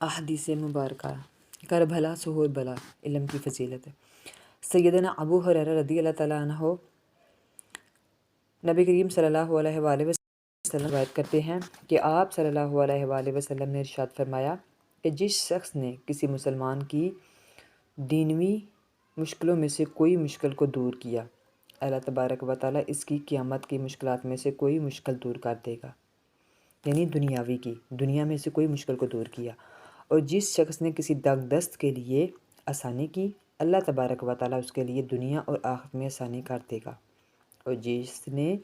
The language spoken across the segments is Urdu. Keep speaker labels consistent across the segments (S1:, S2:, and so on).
S1: احادیث مبارکہ کر بھلا سہور بلا علم کی فضیلت. سیدنا ابو ہریرہ رضی اللہ تعالیٰ عنہ نبی کریم صلی اللہ علیہ وآلہ وسلم روایت کرتے ہیں کہ آپ صلی اللہ علیہ وآلہ وسلم نے ارشاد فرمایا کہ جس شخص نے کسی مسلمان کی دینوی مشکلوں میں سے کوئی مشکل کو دور کیا، اللہ تبارک و تعالیٰ اس کی قیامت کی مشکلات میں سے کوئی مشکل دور کر دے گا، یعنی دنیا میں سے کوئی مشکل کو دور کیا. اور جس شخص نے کسی دگ دست کے لیے آسانی کی، اللہ تبارک و تعالیٰ اس کے لیے دنیا اور آخرت میں آسانی کر دے گا. اور جس نے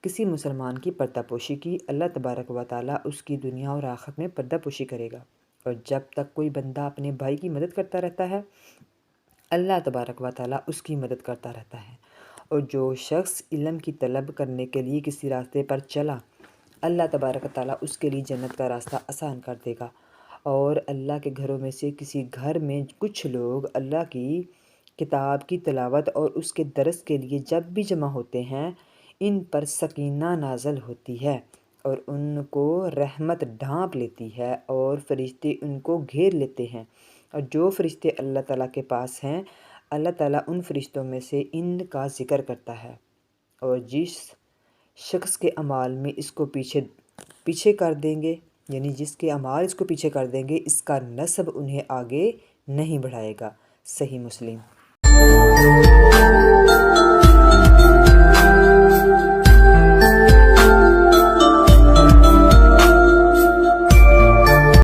S1: کسی مسلمان کی پردہ پوشی کی، اللہ تبارک و تعالیٰ اس کی دنیا اور آخرت میں پردہ پوشی کرے گا. اور جب تک کوئی بندہ اپنے بھائی کی مدد کرتا رہتا ہے، اللہ تبارک و تعالیٰ اس کی مدد کرتا رہتا ہے. اور جو شخص علم کی طلب کرنے کے لیے کسی راستے پر چلا، اللہ تبارک و تعالیٰ اس کے لیے جنت کا راستہ آسان کر دے گا. اور اللہ کے گھروں میں سے کسی گھر میں کچھ لوگ اللہ کی کتاب کی تلاوت اور اس کے درس کے لیے جب بھی جمع ہوتے ہیں، ان پر سکینہ نازل ہوتی ہے اور ان کو رحمت ڈھانپ لیتی ہے اور فرشتے ان کو گھیر لیتے ہیں. اور جو فرشتے اللہ تعالیٰ کے پاس ہیں، اللہ تعالیٰ ان فرشتوں میں سے ان کا ذکر کرتا ہے. اور جس شخص کے اعمال میں اس کو پیچھے کر دیں گے، یعنی جس کے اعمال اس کو پیچھے کر دیں گے، اس کا نسب انہیں آگے نہیں بڑھائے گا. صحیح مسلم.